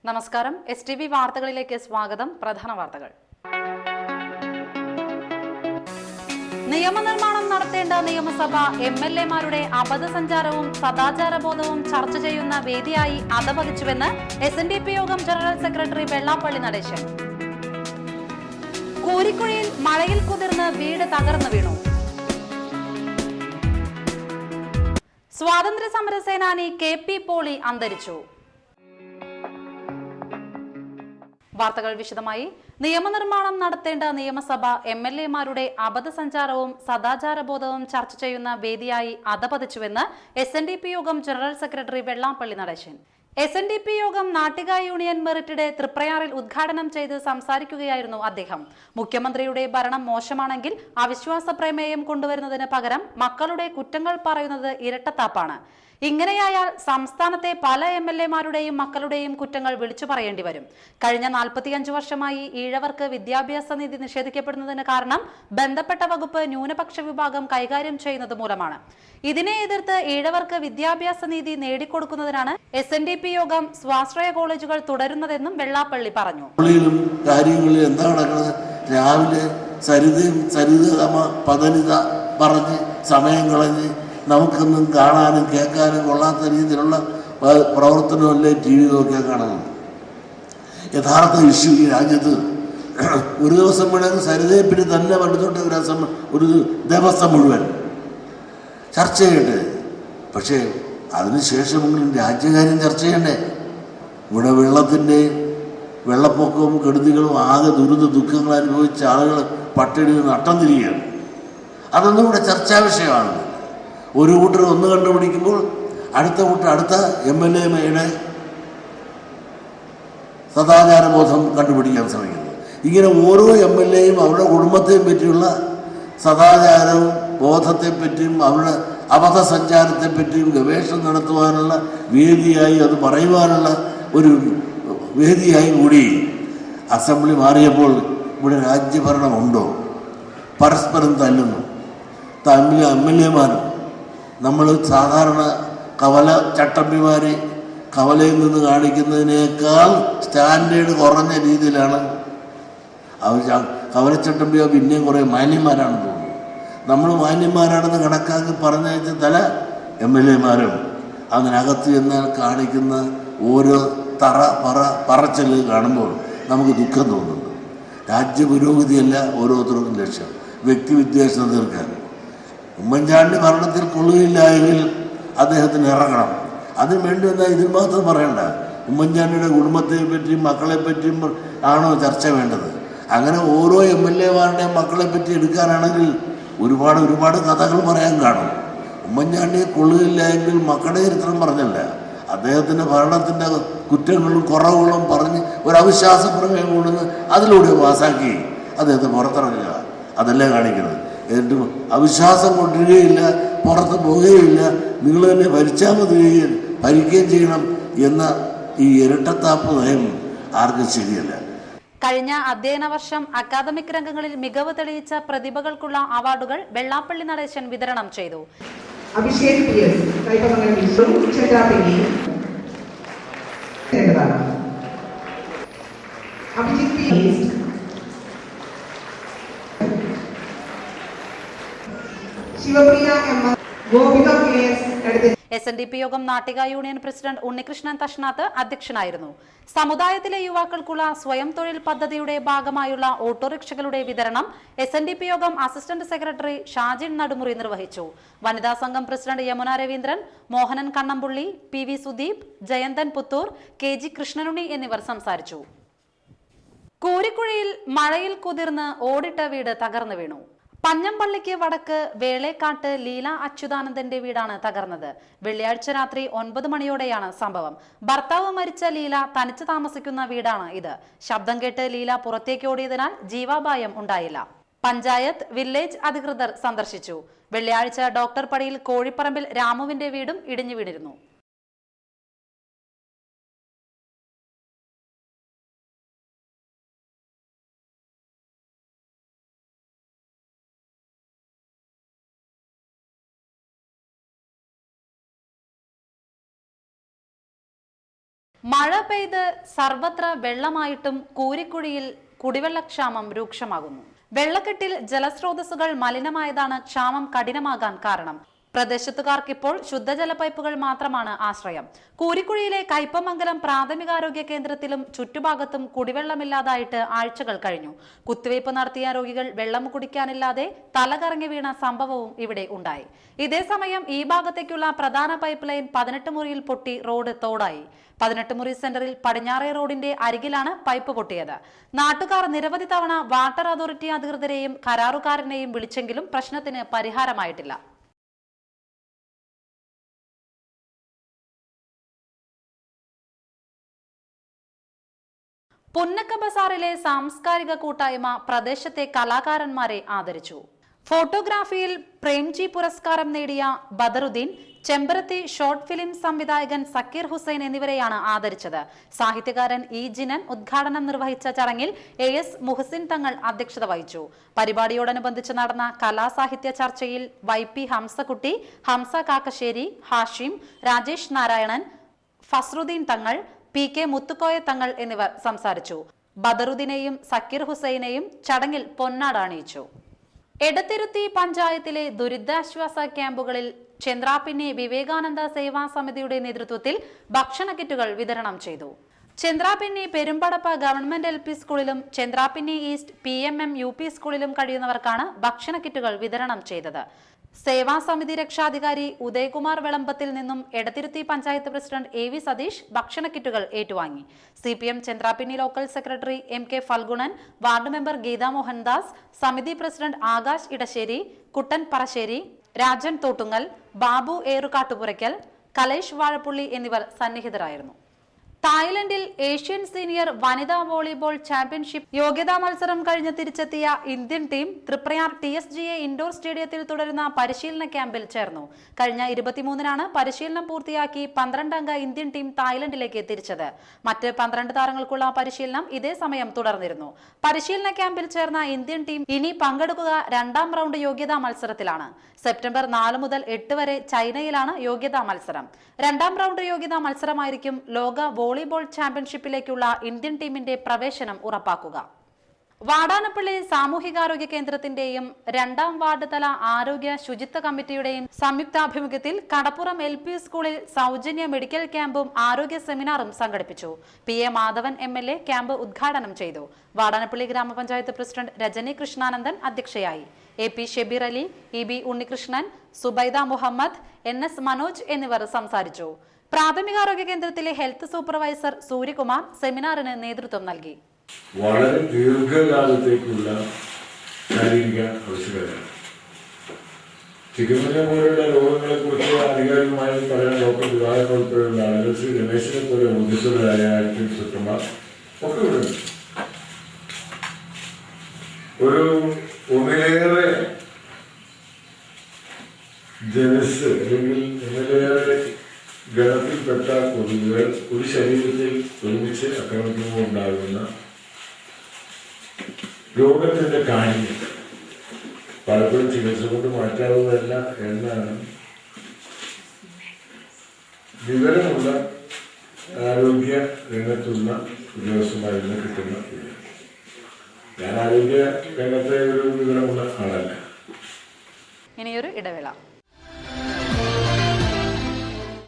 നമസ്കാരം. STV വാർത്തകളിലേക്ക് സ്വാഗതം. പ്രധാന വാർത്തകൾ. നിയമനിർമ്മാണം നടത്തേണ്ട നിയമസഭ MLA-മാരുടെ അബദ്ധസഞ്ചാരവും സദാചാരബോധവും ചർച്ച ചെയ്യുന്ന വേദിയായി അധപതിച്ചുവെന്ന് SNDP യോഗം ജനറൽ സെക്രട്ടറി വെള്ളാപ്പള്ളി നടേശൻ. കൂരിക്കുഴിയിൽ മഴയിൽ കുതിർന്ന് വീട് തകർന്നു വീണു. സ്വാതന്ത്ര്യ സമര സേനാനി KP പോളി അന്തരിച്ചു. വാർത്തകൾ വിശദമായി. നിയമനിർമ്മാണം നടത്തേണ്ട നിയമസഭ MLA-മാരുടെ അബദ്ധസഞ്ചാരവും സദാചാരബോധവും ചർച്ച ചെയ്യുന്ന വേദിയായി അധപതിച്ചുവെന്ന് SNDP യോഗം general secretary Vellappally Natesan. SNDP യോഗം നാട്ടിക യൂണിയൻ മെറിറ്റ് ഡേ തൃപ്രയാറിൽ ഉദ്ഘാടനം ചെയ്ത് സംസാരിക്കുകയായിരുന്നു അദ്ദേഹം. മുഖ്യമന്ത്രിയുടെ ഭരണം മോശമാണെങ്കിൽ അവിശ്വാസ പ്രമേയം കൊണ്ടുവരുന്നതിന് പകരം മക്കളുടെ കുറ്റങ്ങൾ പറയുന്നത് ഇരട്ടത്താപ്പാണ്. ഇങ്ങനെയായാൽ സംസ്ഥാനത്തെ പല MLA-മാരുടെയും മക്കളുടെയും കുറ്റങ്ങൾ വിളിച്ചു പറയേണ്ടി വരും. കഴിഞ്ഞ 45 വർഷമായി ഈഴവർക്ക് വിദ്യാഭ്യാസ നിധി നിഷേധിക്കപ്പെടുന്നതിന് കാരണം ബന്ധപ്പെട്ട വകുപ്പ് ന്യൂനപക്ഷ വിഭാഗം കൈകാര്യം ചെയ്യുന്നത് മൂലമാണ്. ഇതിനെ എതിർത്ത് ഈഴവർക്ക് വിദ്യാഭ്യാസ നീതി നേടിക്കൊടുക്കുന്നതിനാണ് SNDP യോഗം സ്വാശ്രയ കോളേജുകൾ തുടരുന്നതെന്നും വെള്ളാപ്പള്ളി പറഞ്ഞു. രാവിലെ പറഞ്ഞ് സമയം കളഞ്ഞ് നമുക്കൊന്നും കാണാനും കേൾക്കാനും കൊള്ളാത്ത രീതിയിലുള്ള പ്രവർത്തനമല്ലേ TV നോക്കിയാൽ കാണുന്നത്. യഥാർത്ഥ ഇഷ്യൂ ഈ രാജ്യത്ത് ഒരു ദിവസം വേണമെങ്കിൽ സരിതയെപ്പറ്റി തന്നെ പണ്ടുതൊട്ട് ഒരു ദിവസം മുഴുവൻ ചർച്ച ചെയ്യട്ടെ. പക്ഷേ അതിനുശേഷമെങ്കിലും രാജ്യകാര്യം ചർച്ച ചെയ്യണ്ടേ? ഇവിടെ വെള്ളപ്പൊക്കവും കെടുതികളും ആകെ ദുഃഖങ്ങൾ അനുഭവിച്ച ആളുകൾ പട്ടിണി നട്ടം തിരികെയാണ്. അതൊന്നും ഇവിടെ ചർച്ചാ വിഷയമാണ്. ഒരു കൂട്ടർ ഒന്ന് കണ്ടുപിടിക്കുമ്പോൾ അടുത്ത കൂട്ടർ അടുത്ത MLA-യുടെ സദാചാരബോധം കണ്ടുപിടിക്കാൻ ശ്രമിക്കുന്നു. ഇങ്ങനെ ഓരോ MLA-യും അവരുടെ കുടുംബത്തെയും പറ്റിയുള്ള സദാചാരവും ബോധത്തെപ്പറ്റിയും അവരുടെ അബദ്ധസഞ്ചാരത്തെപ്പറ്റിയും ഗവേഷണം നടത്തുവാനുള്ള വേദിയായി, അത് പറയുവാനുള്ള ഒരു വേദിയായി കൂടി അസംബ്ലി മാറിയപ്പോൾ ഇവിടെ രാജ്യഭരണമുണ്ടോ? പരസ്പരം തല്ലുന്നു. തമ്മിൽ MLA-മാരും നമ്മൾ സാധാരണ കവല ചട്ടമ്പിമാർ കവലയിൽ നിന്ന് കാണിക്കുന്നതിനേക്കാൾ സ്റ്റാൻഡേർഡ് കുറഞ്ഞ രീതിയിലാണ് കവലച്ചട്ടമ്പിയോ പിന്നെയും കുറേ മാന്യന്മാരാണെന്ന് തോന്നുന്നു. നമ്മൾ മാന്യന്മാരാണെന്ന് കണക്കാക്കി പറഞ്ഞയച്ച പല MLA-മാരും അതിനകത്ത് ചെന്നാൽ കാണിക്കുന്ന ഓരോ പറച്ചല് കാണുമ്പോൾ നമുക്ക് ദുഃഖം തോന്നുന്നു. രാജ്യപുരോഗതിയല്ല ഓരോരുത്തർക്കും ലക്ഷ്യം, വ്യക്തിവിദ്വേഷം തീർക്കാൻ. ഉമ്മൻചാണ്ടി ഭരണത്തിൽ കൊള്ളുകയില്ലായെങ്കിൽ അദ്ദേഹത്തിന് ഇറങ്ങണം. അതിന് വേണ്ടി എന്നാൽ ഇതിൽ മാത്രം പറയണ്ട, ഉമ്മൻചാണ്ടിയുടെ കുടുംബത്തെ പറ്റിയും മക്കളെ പറ്റിയും ആണോ ചർച്ച വേണ്ടത്? അങ്ങനെ ഓരോ MLA-മാരുടെയും മക്കളെ പറ്റി എടുക്കാനാണെങ്കിൽ ഒരുപാട് കഥകൾ പറയാൻ കാണും. ഉമ്മൻചാണ്ടിയെ കൊള്ളുകയില്ലായെങ്കിൽ മക്കളുടെ ചരിത്രം പറഞ്ഞല്ല, അദ്ദേഹത്തിൻ്റെ ഭരണത്തിൻ്റെ കുറ്റങ്ങളും കുറവുകളും പറഞ്ഞ് ഒരു അവിശ്വാസ പ്രമേയം കൊണ്ടുവന്ന് അതിലൂടെ പാസാക്കി അദ്ദേഹത്തെ പുറത്തിറങ്ങുക, അതല്ലേ കാണിക്കുന്നത്. എന്നിട്ട് അവിശ്വാസം കൊണ്ടുവരികയില്ല, പുറത്ത് പോവുകയില്ല, നിങ്ങൾ തന്നെ ഭരിച്ചാൽ മതി, ഭരിക്കുകയും ചെയ്യണം എന്ന ഈ ഇരട്ടത്താപ്പ് നയം ആർക്കും ശരിയല്ല. കഴിഞ്ഞ അധ്യയന വർഷം അക്കാദമിക് രംഗങ്ങളിൽ മികവ് തെളിയിച്ച പ്രതിഭകൾക്കുള്ള അവാർഡുകൾ വെള്ളാപ്പള്ളി നടേശൻ വിതരണം ചെയ്തു. SNDP യോഗം നാട്ടിക യൂണിയൻ പ്രസിഡന്റ് ഉണ്ണികൃഷ്ണൻ തഷ്നാത്ത് അധ്യക്ഷനായിരുന്നു. സമുദായത്തിലെ യുവാക്കൾക്കുള്ള സ്വയം തൊഴിൽ പദ്ധതിയുടെ ഭാഗമായുള്ള ഓട്ടോറിക്ഷകളുടെ വിതരണം SNDP യോഗം അസിസ്റ്റന്റ് സെക്രട്ടറി ഷാജിൻ നടുമുറി നിർവഹിച്ചു. വനിതാ സംഘം president Yamuna Raveendran, Mohanan Kannampully, PV Sudeep, Jayanthan Puthur, KG Krishnanunni എന്നിവർ സംസാരിച്ചു. കൂരിക്കുഴിയിൽ മഴയിൽ കുതിർന്ന് ഓടിട്ട വീട് തകർന്നു വീണു. പഞ്ഞമ്പള്ളിക്ക് വടക്ക് വേളേക്കാട്ട് ലീല അച്യുതാനന്ദന്റെ വീടാണ് തകർന്നത്. വെള്ളിയാഴ്ച രാത്രി 9 മണിയോടെയാണ് സംഭവം. ഭർത്താവ് മരിച്ച ലീല തനിച്ച് താമസിക്കുന്ന വീടാണ് ഇത്. ശബ്ദം കേട്ട് ലീല പുറത്തേക്ക് ഓടിയതിനാൽ ജീവാപായം ഉണ്ടായില്ല. പഞ്ചായത്ത്, വില്ലേജ് അധികൃതർ സന്ദർശിച്ചു. വെള്ളിയാഴ്ച ഡോക്ടർ പടിയിൽ കോഴിപ്പറമ്പിൽ രാമുവിന്റെ വീടും ഇടിഞ്ഞു വീണിരുന്നു. മഴ പെയ്ത് സർവത്ര വെള്ളമായിട്ടും കൂരിക്കുഴിയിൽ കുടിവെള്ളക്ഷാമം രൂക്ഷമാകുന്നു. വെള്ളക്കെട്ടിൽ ജലസ്രോതസ്സുകൾ മലിനമായതാണ് ക്ഷാമം കഠിനമാകാൻ കാരണം. പ്രദേശത്തുകാർക്കിപ്പോൾ ശുദ്ധജല പൈപ്പുകൾ മാത്രമാണ് ആശ്രയം. കൂരിക്കുഴിയിലെ കയ്പമംഗലം പ്രാഥമികാരോഗ്യ കേന്ദ്രത്തിലും ചുറ്റുഭാഗത്തും കുടിവെള്ളമില്ലാതായിട്ട് ആഴ്ചകൾ കഴിഞ്ഞു. കുത്തിവയ്പ് നടത്തിയ രോഗികൾ വെള്ളം കുടിക്കാനില്ലാതെ തലകറങ്ങി വീണ സംഭവവും ഇവിടെ ഉണ്ടായി. ഇതേസമയം ഈ ഭാഗത്തേക്കുള്ള പ്രധാന പൈപ്പ് ലൈൻ 18 മുറിയിൽ പൊട്ടി റോഡ് തോടായി. 18 മുറി സെന്ററിൽ പടിഞ്ഞാറേ റോഡിന്റെ അരികിലാണ് പൈപ്പ് പൊട്ടിയത്. നാട്ടുകാർ നിരവധി തവണ വാട്ടർ അതോറിറ്റി അധികൃതരെയും കരാറുകാരനെയും വിളിച്ചെങ്കിലും പ്രശ്നത്തിന് പരിഹാരമായിട്ടില്ല. പുന്നക്ക ബസാറിലെ സാംസ്കാരിക കൂട്ടായ്മ പ്രദേശത്തെ കലാകാരന്മാരെ ആദരിച്ചു. ഫോട്ടോഗ്രാഫിയിൽ പ്രേംജി പുരസ്കാരം നേടിയ ബദറുദ്ദീൻ, ചെമ്പരത്തി ഷോർട്ട് ഫിലിം സംവിധായകൻ സക്കീർ ഹുസൈൻ എന്നിവരെയാണ് ആദരിച്ചത്. സാഹിത്യകാരൻ ഇ ജിനൻ ഉദ്ഘാടനം നിർവഹിച്ച ചടങ്ങിൽ AS മുഹസിൻ തങ്ങൾ അധ്യക്ഷത വഹിച്ചു. പരിപാടിയോടനുബന്ധിച്ച് നടന്ന കലാസാഹിത്യ ചർച്ചയിൽ YP ഹംസക്കുട്ടി, ഹംസ കാക്കശ്ശേരി, ഹാഷിം, രാജേഷ് നാരായണൻ, ഫസ്രുദ്ദീൻ തങ്ങൾ, PK മുത്തുക്കോയ തങ്ങൾ എന്നിവർ സംസാരിച്ചു. ബദറുദ്ദീനെയും സക്കീർ ഹുസൈനെയും ചടങ്ങിൽ പൊന്നാട അണിയിച്ചു. എടത്തിരുത്തി പഞ്ചായത്തിലെ ദുരിതാശ്വാസ ക്യാമ്പുകളിൽ ചന്ദ്രാപിന്നി വിവേകാനന്ദ സേവാ സമിതിയുടെ നേതൃത്വത്തിൽ ഭക്ഷണ കിറ്റുകൾ വിതരണം ചെയ്തു. ചന്ദ്രാപിന്നി പെരുമ്പടപ്പ ഗവൺമെന്റ് LP സ്കൂളിലും ചന്ദ്രാപിന്നി ഈസ്റ്റ് PMM UP സ്കൂളിലും കഴിയുന്നവർക്കാണ് ഭക്ഷണ കിറ്റുകൾ വിതരണം ചെയ്തത്. സേവാ സമിതി രക്ഷാധികാരി ഉദയകുമാർ വെളമ്പത്തിൽ നിന്നും എടത്തിരുത്തി പഞ്ചായത്ത് പ്രസിഡന്റ് AV സതീഷ് ഭക്ഷണ കിറ്റുകൾ ഏറ്റുവാങ്ങി. CPM Chandrappinni local secretary MK Phalgunan, ward member Geetha Mohandas, സമിതി പ്രസിഡന്റ് ആകാശ് ഇടശ്ശേരി, കുട്ടൻ പറശ്ശേരി, രാജൻ തോട്ടുങ്ങൽ, ബാബു ഏറുകാട്ടുപുരയ്ക്കൽ, കലേഷ് വാഴപ്പുള്ളി എന്നിവർ സന്നിഹിതരായിരുന്നു. തായ്ലൻഡിൽ ഏഷ്യൻ സീനിയർ വനിതാ വോളിബോൾ ചാമ്പ്യൻഷിപ്പ് യോഗ്യതാ മത്സരം കഴിഞ്ഞ് തിരിച്ചെത്തിയ Indian team Triprayar TSGA indoor സ്റ്റേഡിയത്തിൽ തുടരുന്ന പരിശീലന ക്യാമ്പിൽ ചേർന്നു. കഴിഞ്ഞ 23-നാണ് പരിശീലനം പൂർത്തിയാക്കി 12 അംഗ ഇന്ത്യൻ ടീം തായ്ലൻഡിലേക്ക് തിരിച്ചത്. മറ്റ് 12 താരങ്ങൾക്കുള്ള പരിശീലനം ഇതേ സമയം തുടർന്നിരുന്നു. പരിശീലന ക്യാമ്പിൽ ചേർന്ന ഇന്ത്യൻ ടീം ഇനി പങ്കെടുക്കുക 2ാം റൗണ്ട് യോഗ്യതാ മത്സരത്തിലാണ്. സെപ്റ്റംബർ 4 മുതൽ 8 വരെ ചൈനയിലാണ് യോഗ്യതാ മത്സരം. 2ാം റൗണ്ട് യോഗ്യതാ മത്സരമായിരിക്കും ലോക വോളിബോൾ ചാമ്പ്യൻഷിപ്പിലേക്കുള്ള ഇന്ത്യൻ ടീമിന്റെ പ്രവേശനം ഉറപ്പാക്കുക. വാടാനപ്പള്ളി സാമൂഹികാരോഗ്യ കേന്ദ്രത്തിന്റെയും 2ാം വാർഡ് തല ആരോഗ്യ ശുചിത്വ കമ്മിറ്റിയുടെയും സംയുക്താഭിമുഖ്യത്തിൽ കടപ്പുറം LP സ്കൂളിൽ സൗജന്യ മെഡിക്കൽ ക്യാമ്പും ആരോഗ്യ സെമിനാറും സംഘടിപ്പിച്ചു. PA മാധവൻ MLA ക്യാമ്പ് ഉദ്ഘാടനം ചെയ്തു. വാടാനപ്പള്ളി ഗ്രാമപഞ്ചായത്ത് പ്രസിഡന്റ് രജനി കൃഷ്ണാനന്ദൻ അധ്യക്ഷയായി. AP Shebeer Ali, EB Unnikrishnan, Subaida Muhammad, NS Manoj എന്നിവർ സംസാരിച്ചു. പ്രാഥമികാരോഗ്യ കേന്ദ്രത്തിലെ ഹെൽത്ത് സൂപ്പർവൈസർ സൂര്യകുമാർ സെമിനാറിന് നേതൃത്വം നൽകി. വളരെ ദീർഘകാലത്തേക്കുള്ള ശാരീരിക ആവശ്യകതയാണ്. ചിക്കൻഗുനിയ പോലുള്ള രോഗങ്ങളെ കുറിച്ച് ആധികാരികമായി പറയാൻ ഡോക്ടർ വിവാഹം ഉൾപ്പെടെയുള്ള ആളുകൾ ശ്രീ രമേശിനെ പോലെ ഉദ്ദേശിച്ചവരായ ഡോക്ടർമാർ ഒക്കെ ഇവിടെ ഒരു ഒന്നിലേറെ ജനസ് അല്ലെങ്കിൽ ഒന്നിലേറെ ഗണത്തിൽപ്പെട്ട കൊതുകുകൾ ഒരു ശരീരത്തിൽ ഒരുമിച്ച് ആക്രമിക്കുമ്പോൾ ഉണ്ടാകുന്ന രോഗത്തിന്റെ കാഠിന്യം പലപ്പോഴും ചികിത്സ കൊണ്ട് മാറ്റാവുന്നതല്ല എന്നാണ് വിവരമുള്ള ആരോഗ്യ രംഗത്തുള്ള ഉദ്യോഗസ്ഥന്മാരിൽ നിന്ന് കിട്ടുന്ന വിവരം. ഞാൻ ആരോഗ്യ രംഗത്തെ ഒരു വിവരമുള്ള ആളല്ല. ഇനിയൊരു ഇടവേള.